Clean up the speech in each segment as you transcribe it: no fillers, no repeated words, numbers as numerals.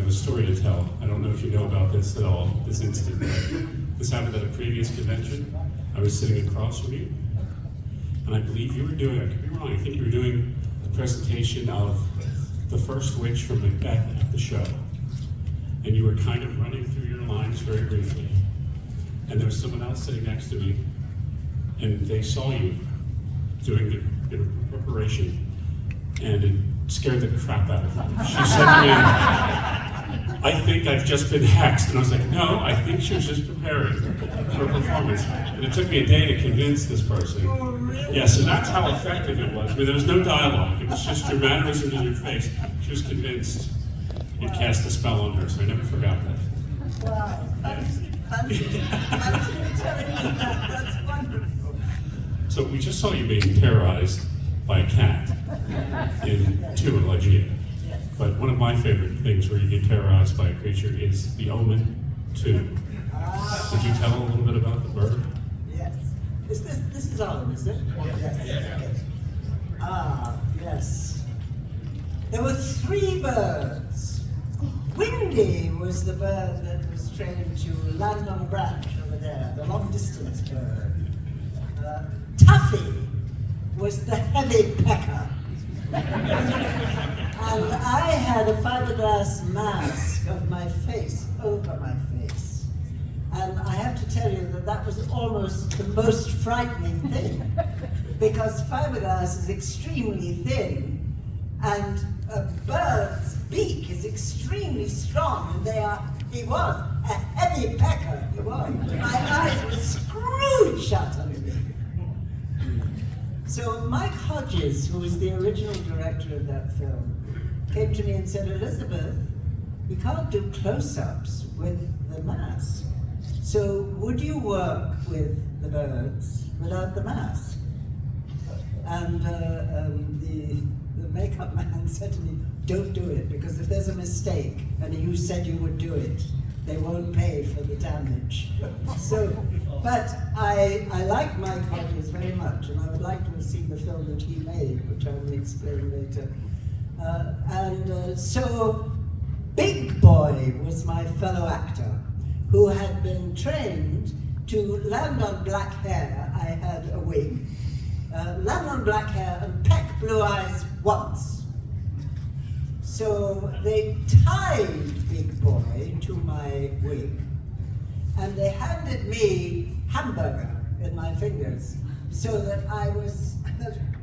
have a story to tell. I don't know if you know about this at all, this incident. This happened at a previous convention. I was sitting across from you, and I believe you were doing, I could be wrong, I think you were doing a presentation of the first witch from Macbeth at the show. And you were kind of running through your lines very briefly. And there was someone else sitting next to me, and they saw you doing the preparation, and it scared the crap out of me. She said to me, I think I've just been hexed. And I was like, no, I think she was just preparing for a performance. And it took me a day to convince this person. Yeah, so that's how effective it was. I mean, there was no dialogue. It was just your mannerisms and your face. She was convinced you'd cast a spell on her, so I never forgot that. Wow, fancy telling me that. That's wonderful. So we just saw you being terrorized by a cat in Ligeia. But one of my favorite things where you get terrorized by a creature is the Omen 2. Could you tell a little bit about the bird? Yes. This is Omen, is it? Yes. Ah, yes. There were 3 birds. Windy was the bird that was trained to land on a branch over there, the long distance bird. Tuffy was the heavy pecker. And I had a fiberglass mask of my face over my face. And I have to tell you that that was almost the most frightening thing, because fiberglass is extremely thin, and a bird's beak is extremely strong, and he was a heavy pecker, he was. My eyes were screwed shut under me. So Mike Hodges, who was the original director of that film, came to me and said, Elizabeth, we can't do close-ups with the mask. So would you work with the birds without the mask? And the makeup man said to me, don't do it, because if there's a mistake and you said you would do it, they won't pay for the damage. But I like Mike Hodges very much, and I would like to have seen the film that he made, which I will explain later. So Big Boy was my fellow actor, who had been trained to land on black hair. I had a wig. Land on black hair and peck blue eyes once. So they tied Big Boy to my wig, and they handed me hamburger in my fingers, so that I was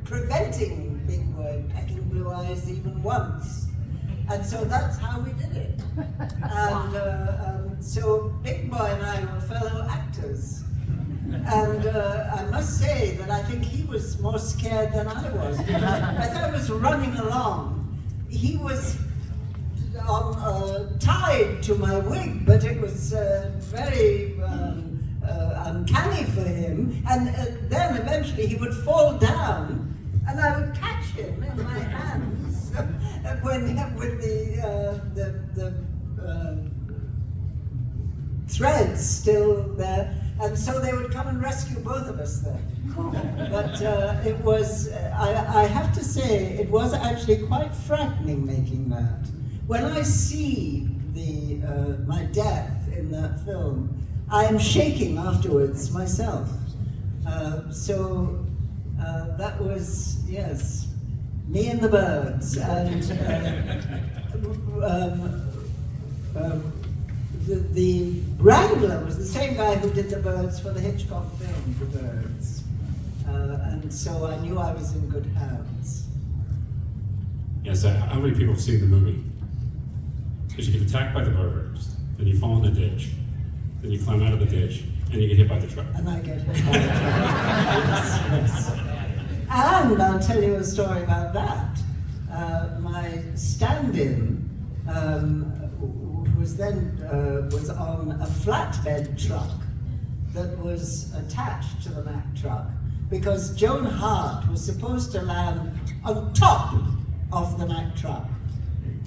preventing Big Boy pecking blue eyes even once. And so that's how we did it. And so Big Boy and I were fellow actors. And I must say that I think he was more scared than I was. As I was running along, he was tied to my wig, but it was very uncanny for him. And then eventually he would fall down, and I would catch him in my hands with the threads still there. And so they would come and rescue both of us then. But it was, I have to say, it was actually quite frightening making that. When I see my death in that film, I am shaking afterwards myself. So that was, yes, me and the birds. And the Wrangler was the same guy who did the birds for the Hitchcock film, The Birds. And so I knew I was in good hands. Yes, how many people have seen the movie? Because you get attacked by the birds, then you fall in the ditch, then you climb out of the ditch, and you get hit by the truck. And I get hit by the truck. Yes. And I'll tell you a story about that. My stand-in, was on a flatbed truck that was attached to the Mack truck, because Joan Hart was supposed to land on top of the Mack truck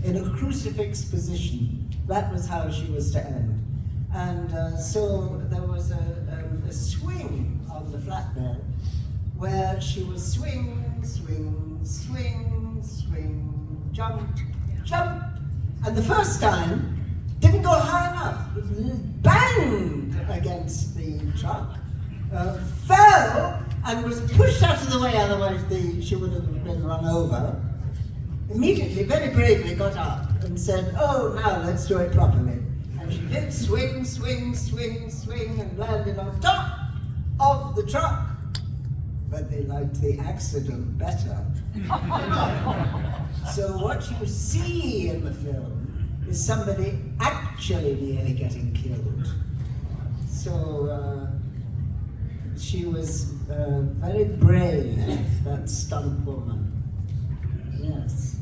in a crucifix position. That was how she was to end. And so there was a swing on the flatbed where she was swing, swing, swing, swing, jump, jump, and And the first time, didn't go high enough. It was banged against the truck, fell, and was pushed out of the way, otherwise she would have been run over. Immediately, very bravely got up and said, oh, now let's do it properly. And she did swing, swing, swing, swing, and landed on top of the truck. But they liked the accident better. So what you see in the film is somebody actually nearly getting killed. So she was very brave, that stunt woman. Yes.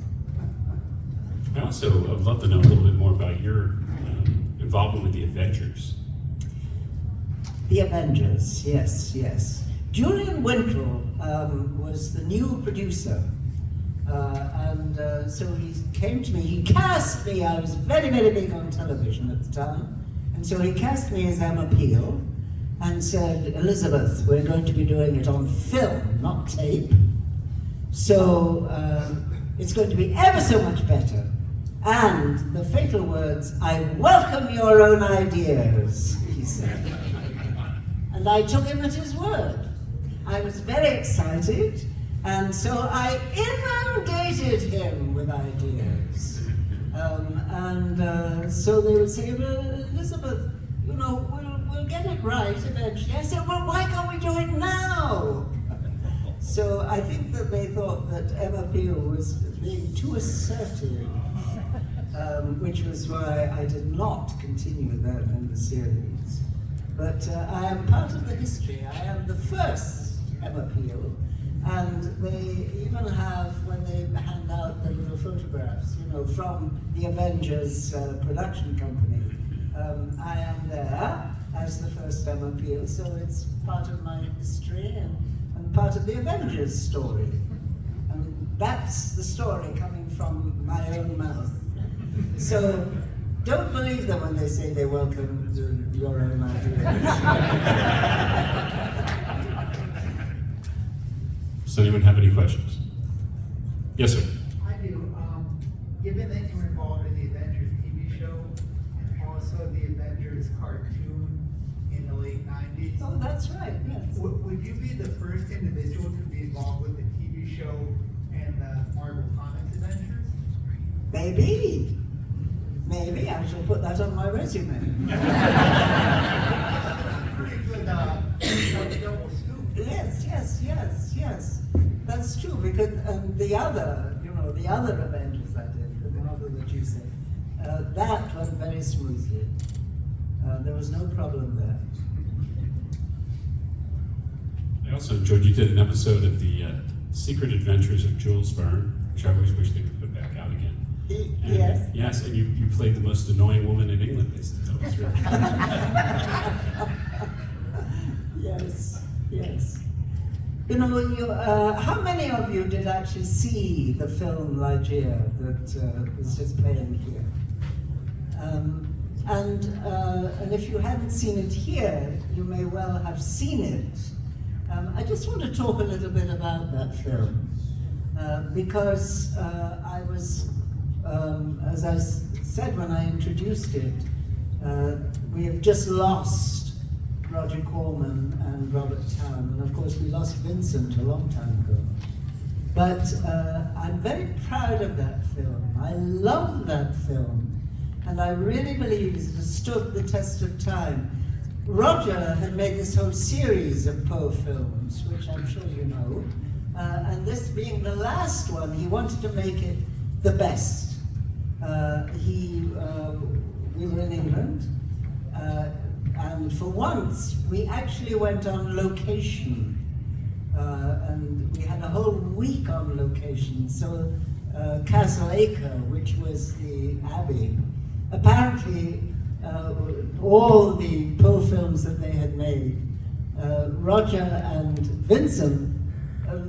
I also would love to know a little bit more about your involvement with the Avengers. The Avengers, yes, yes. Julian Wintle was the new producer, and so he came to me, he cast me, I was very, very big on television at the time, and so he cast me as Emma Peel, and said, Elizabeth, we're going to be doing it on film, not tape, so it's going to be ever so much better. And the fatal words, I welcome your own ideas, he said. And I took him at his word. I was very excited, and so I inundated him with ideas. So they would say, well, Elizabeth, you know, we'll get it right eventually. I said, well, why can't we do it now? So I think that they thought that Emma Peel was being too assertive, which was why I did not continue that in the series. But I am part of the history. I am the first Emma Peel, and they even have, when they hand out the little photographs, you know, from the Avengers production company, I am there as the first Emma Peel, so it's part of my history and part of the Avengers story. And that's the story coming from my own mouth. So don't believe them when they say they welcome your own ideas. Does anyone have any questions? Yes, sir. I do. Given that you were involved in the Avengers TV show and also the Avengers cartoon in the late 90s. Oh, that's right, yes. Would you be the first individual to be involved with the TV show and the Marvel Comics Avengers? Maybe. Maybe I shall put that on my resume. Pretty good double scoop. Yes. That's true, because the other Avengers I did, the novel that you said, that went very smoothly. There was no problem there. I also enjoyed, you did an episode of the Secret Adventures of Jules Verne, which I always wish they could put back out again. And, Yes. Yes, and you played the most annoying woman in England, they said. That was really Yes. You know, how many of you did actually see the film Ligeia that was just playing here? And if you hadn't seen it here, you may well have seen it. I just want to talk a little bit about that film, because I was, as I said when I introduced it, we have just lost Roger Corman and Robert Town, and of course we lost Vincent a long time ago. But I'm very proud of that film. I love that film, and I really believe it has stood the test of time. Roger had made this whole series of Poe films, which I'm sure you know, and this being the last one, he wanted to make it the best. We were in England, and for once, we actually went on location, and we had a whole week on location. So Castle Acre, which was the abbey, apparently all the Poe films that they had made, Roger and Vincent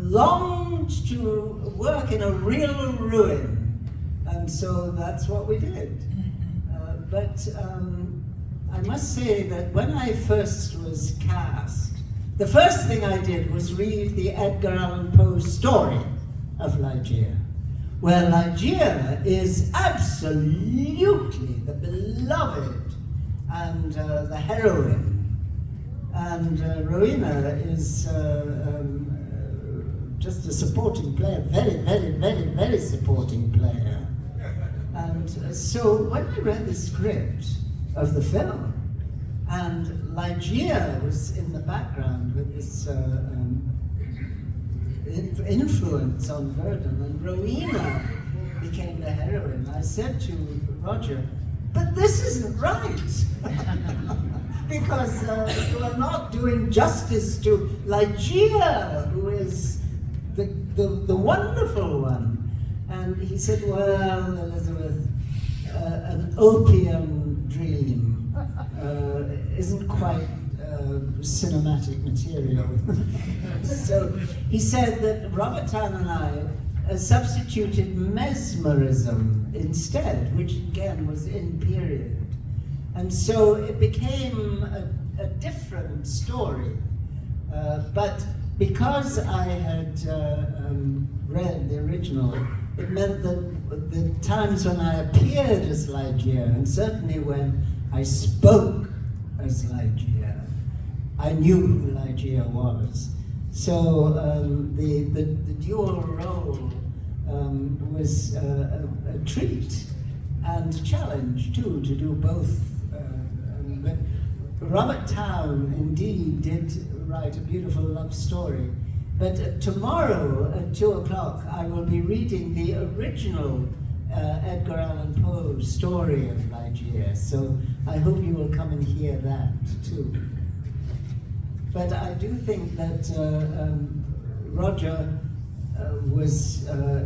longed to work in a real ruin, and so that's what we did. But I must say that when I first was cast, the first thing I did was read the Edgar Allan Poe story of Ligeia, Well, Ligeia is absolutely the beloved and the heroine, and Rowena is just a supporting player, very, very, very, very supporting player. And so when I read the script of the film, and Ligeia was in the background with this influence on Verdun, and Rowena became the heroine, I said to Roger, but this isn't right. Because you are not doing justice to Ligeia, who is the wonderful one. And he said, well, Elizabeth, an opium dream isn't quite cinematic material. So he said that Robert Town and I substituted mesmerism instead, which again was in period. And so it became a different story. But because I had read the original, it meant that the times when I appeared as Ligeia, and certainly when I spoke as Ligeia, I knew who Ligeia was. So the dual role was a treat and a challenge too, to do both. But Robert Town indeed did write a beautiful love story. But tomorrow at 2 o'clock, I will be reading the original Edgar Allan Poe story of Ligeia. So I hope you will come and hear that too. But I do think that Roger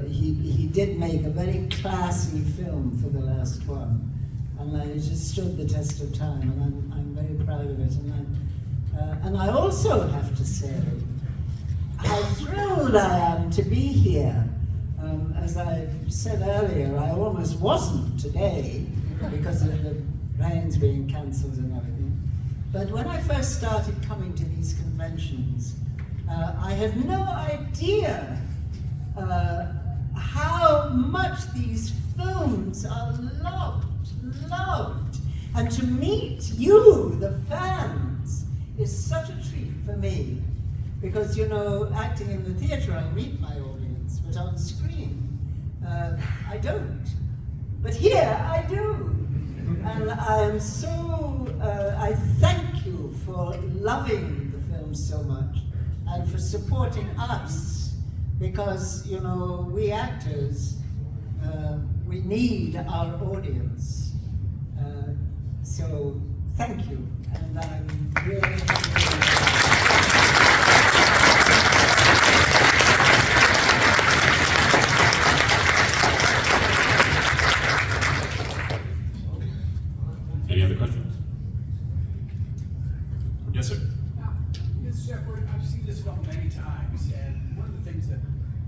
he did make a very classy film for the last one. And it just stood the test of time, and I'm very proud of it. And I also have to say how thrilled I am to be here. As I said earlier, I almost wasn't today because of the planes being cancelled and everything. But when I first started coming to these conventions, I had no idea how much these films are loved. And to meet you, the fans, is such a treat for me. Because, you know, acting in the theatre, I meet my audience, but on screen, I don't. But here, I do. And I am so, I thank you for loving the film so much and for supporting us. Because, you know, we actors, we need our audience. So, thank you. And I'm really Any other questions? Yes, sir. Yes, Shepard, I've seen this film many times, and one of the things that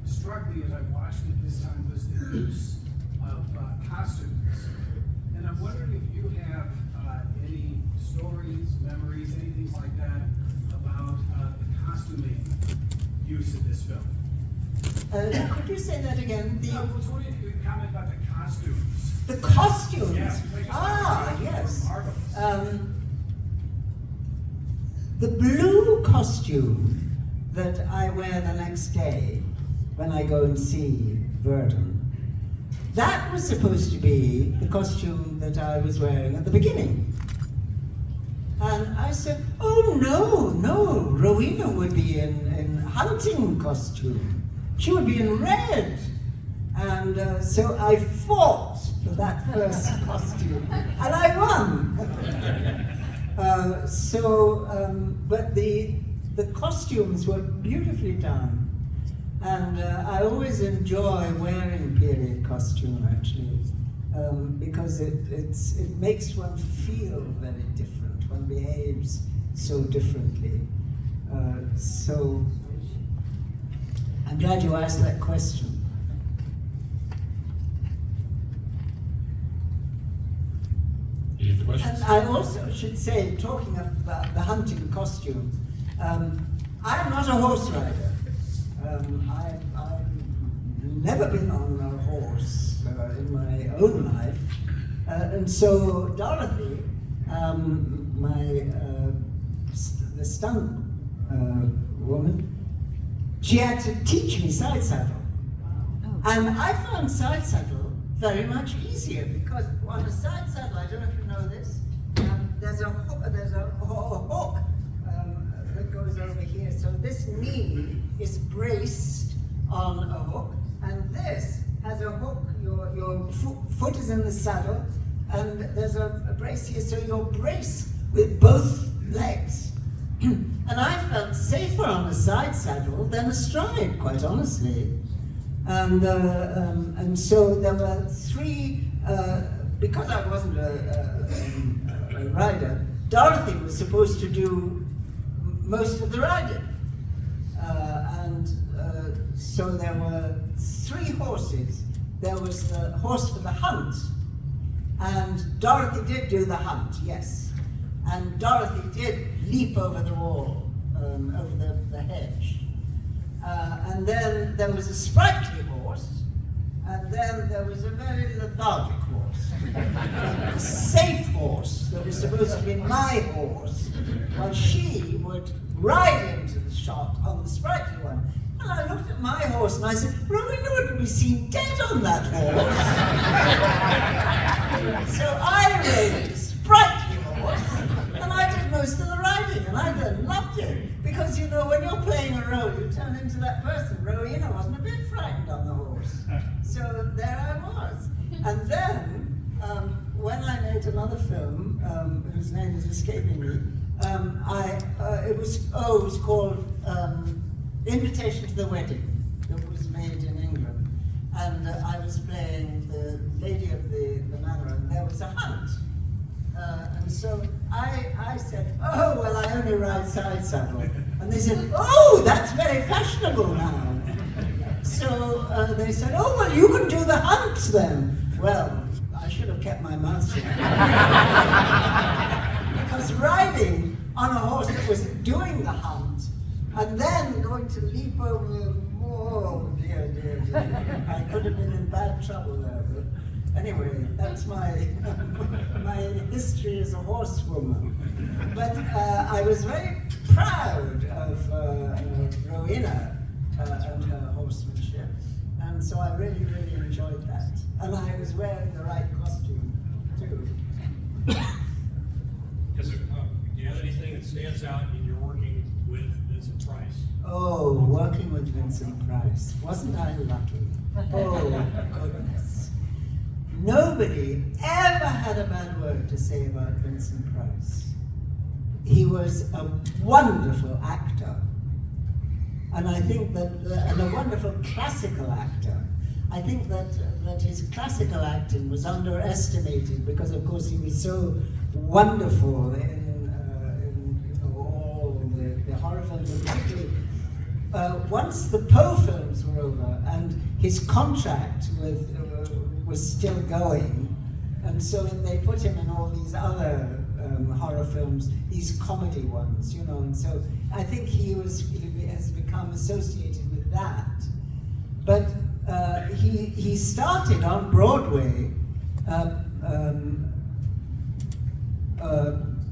struck me as I watched it this time was the use of costumes. And I'm wondering if you have any stories, memories, anything like that about the costuming use in this film. could you say that again? I was wondering if you could comment about the costumes. The costumes? Yes. Yes. Marvelous. The blue costume that I wear the next day when I go and see Verdun, that was supposed to be the costume that I was wearing at the beginning. And I said, oh no, Rowena would be in hunting costume. She would be in red. And so I fought for that first costume, and I won. But the costumes were beautifully done. And I always enjoy wearing period costume, actually, because it makes one feel very different. One behaves so differently. So I'm glad you asked that question. Any other questions? And I also should say, talking about the hunting costume, I'm not a horse rider. I'm never been on a horse in my own life. And so Dorothy, the stunt woman, she had to teach me side saddle. And I found side saddle very much easier because on a side saddle, I don't know if you know this, there's a hook that goes over here. So this knee is braced on a hook, and this has a hook. Your foot is in the saddle, and there's a brace here, so you're braced with both legs. And I felt safer on a side saddle than astride, quite honestly. And so there were three, because I wasn't a rider, Dorothy was supposed to do most of the riding. So there were three horses. There was the horse for the hunt, and Dorothy did do the hunt, yes. And Dorothy did leap over the wall, over the hedge. And then there was a sprightly horse, and then there was a very lethargic horse. A safe horse that was supposed to be my horse, while she would ride into the shot on the sprightly one. And I looked at my horse and I said, Rowena would be seen dead on that horse. So I rode the sprightly horse, and I did most of the riding, and I then loved it. Because, you know, when you're playing a role, you turn into that person. Rowena wasn't a bit frightened on the horse. So there I was. And then, when I made another film, whose name is escaping me, it was called Invitation to the Wedding, that was made in England. And I was playing the lady of the manor, and there was a hunt. And so I said, oh, well, I only ride side saddle. And they said, oh, that's very fashionable now. So they said, oh, well, you can do the hunt then. Well, I should have kept my mouth shut. Because riding on a horse that was doing the hunt, and then going to leap over, oh dear, dear, dear. I could have been in bad trouble there. But anyway, that's my history as a horsewoman. But I was very proud of Rowena and her horsemanship. And so I really, really enjoyed that. And I was wearing the right costume, too. Do you have anything that stands out in your working with Vincent Price? Oh, working with Vincent Price. Wasn't I lucky? Oh, goodness. Nobody ever had a bad word to say about Vincent Price. He was a wonderful actor. And I think that, and a wonderful classical actor. I think that his classical acting was underestimated because, of course, he was so wonderful in all the horror films, and particularly once the Poe films were over and his contract was still going, and so they put him in all these other horror films, these comedy ones, you know, and so I think he has become associated with that. But he started on Broadway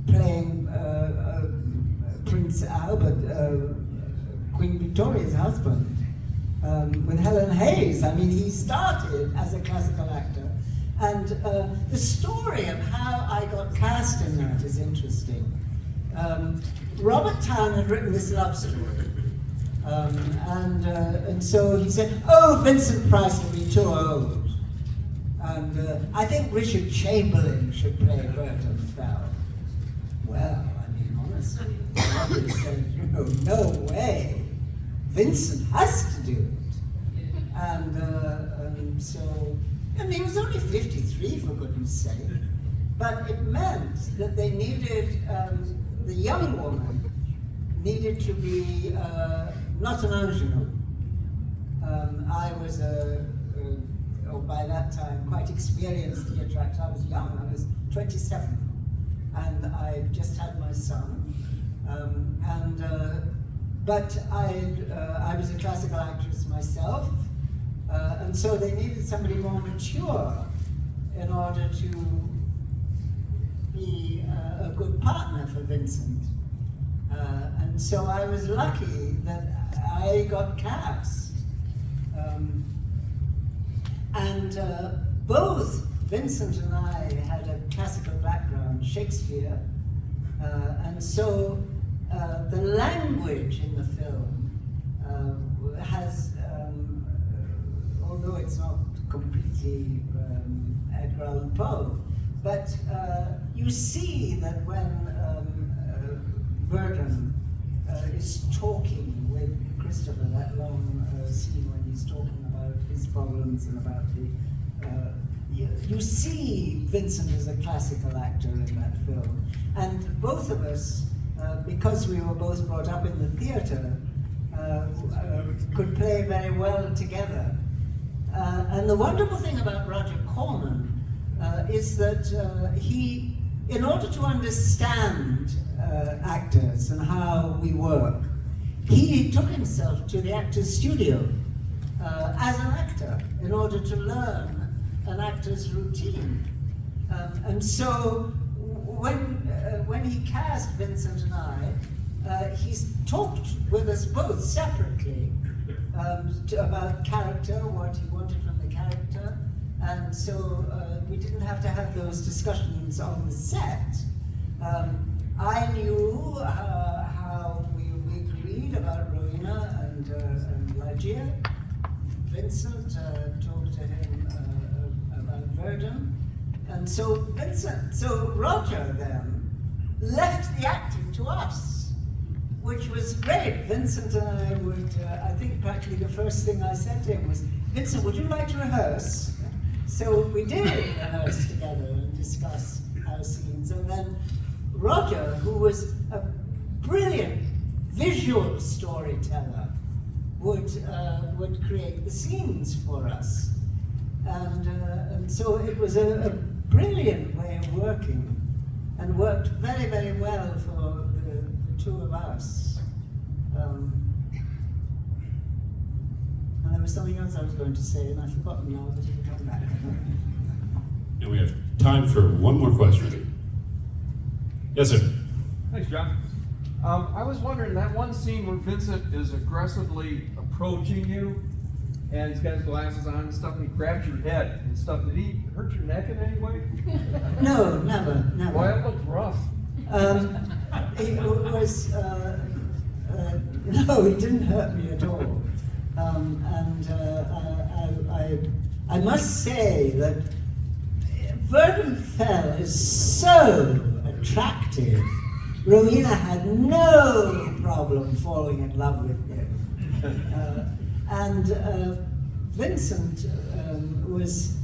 playing Prince Albert, Queen Victoria's husband, with Helen Hayes. I mean, he started as a classical actor. And the story of how I got cast in that is interesting. Robert Town had written this love story. And so he said, oh, Vincent Price will be too old. And I think Richard Chamberlain should play Burton Fell. Well, I mean, honestly, Robert said, you know, no way. Vincent has to do it. And so, and he was only 53, for goodness sake. But it meant that they needed, the young woman needed to be not an ingenue. I was by that time, quite experienced theatre actor. I was young, I was 27. And I just had my son. But I was a classical actress myself. And so they needed somebody more mature in order to be a good partner for Vincent. And so I was lucky that I got cast. Both Vincent and I had a classical background, Shakespeare, and so the language in the film has, although it's not completely Edgar Allan Poe, but you see that when Verdun is talking with Christopher, that long scene when he's talking about his problems and about you see Vincent as a classical actor in that film. And both of us, because we were both brought up in the theater, could play very well together. And the wonderful thing about Roger Corman is that he, in order to understand actors and how we work, he took himself to the actor's studio as an actor in order to learn an actor's routine. And so when he cast Vincent and I, he's talked with us both separately about character, what he wanted from the character, and so we didn't have to have those discussions on the set. I knew how we agreed about Rowena and Ligeia. Vincent talked to him about Verdun, and so Roger then left the acting to us, which was great. Vincent and I would, I think practically the first thing I said to him was, Vincent, would you like to rehearse? So we did rehearse together and discuss our scenes, and then Roger, who was a brilliant visual storyteller, would create the scenes for us. And so it was a brilliant way of working, and worked very, very well for the two of us. And there was something else I was going to say, and I've forgotten now, but it'll come back. And we have time for one more question. Yes, sir. Thanks, John. I was wondering, that one scene where Vincent is aggressively approaching you, and he's got his glasses on and stuff, and he grabs your head and stuff. Did he hurt your neck in any way? No, never. Boy, it looked rough. It was, no, it didn't hurt me at all. I must say that Verdun Fell is so attractive. Rowena had no problem falling in love with him. Vincent was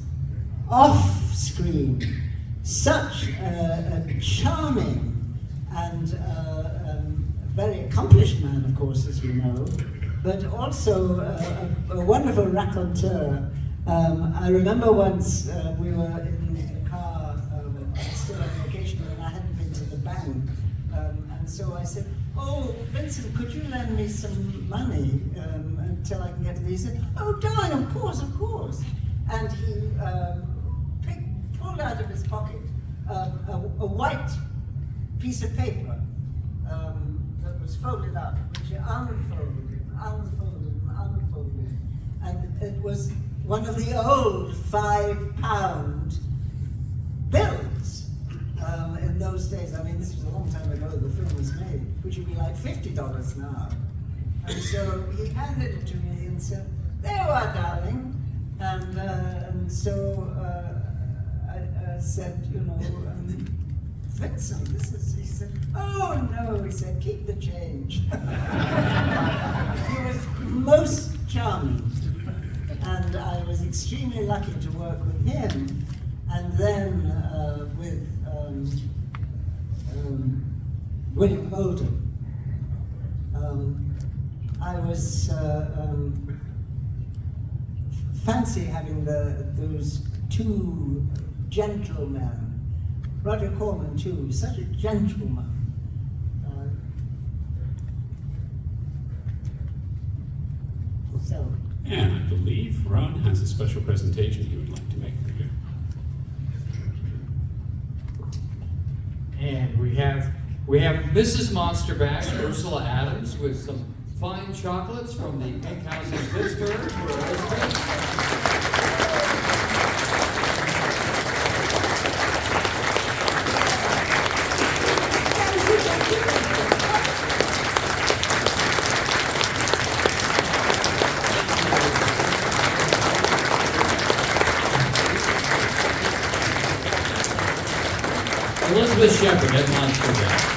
off-screen such a charming and very accomplished man, of course, as we know, but also a wonderful raconteur. I remember once we were in a car, still on vacation, and I hadn't been to the bank. And so I said, oh, Vincent, could you lend me some money until I can get to the... He said, oh, darling, of course. And he pulled out of his pocket a white piece of paper that was folded up, which he unfolded. And it was one of the old £5 bills. In those days, I mean, this was a long time ago the film was made, which would be like $50 now. And so he handed it to me and said, there you are, darling. And so I said, you know, Vincent, this is, he said, oh no, he said, keep the change. He was most charming. And I was extremely lucky to work with him. And then with William Holden. I was fancy having those two gentlemen. Roger Corman too, such a gentleman. And I believe Ron has his special presentation he would like to make for you. And we have Mrs. Monsterback, Ursula Adams, with some fine chocolates from the Pink House in Pittsburgh for Elizabeth. Elizabeth Shepherd at Monsterback.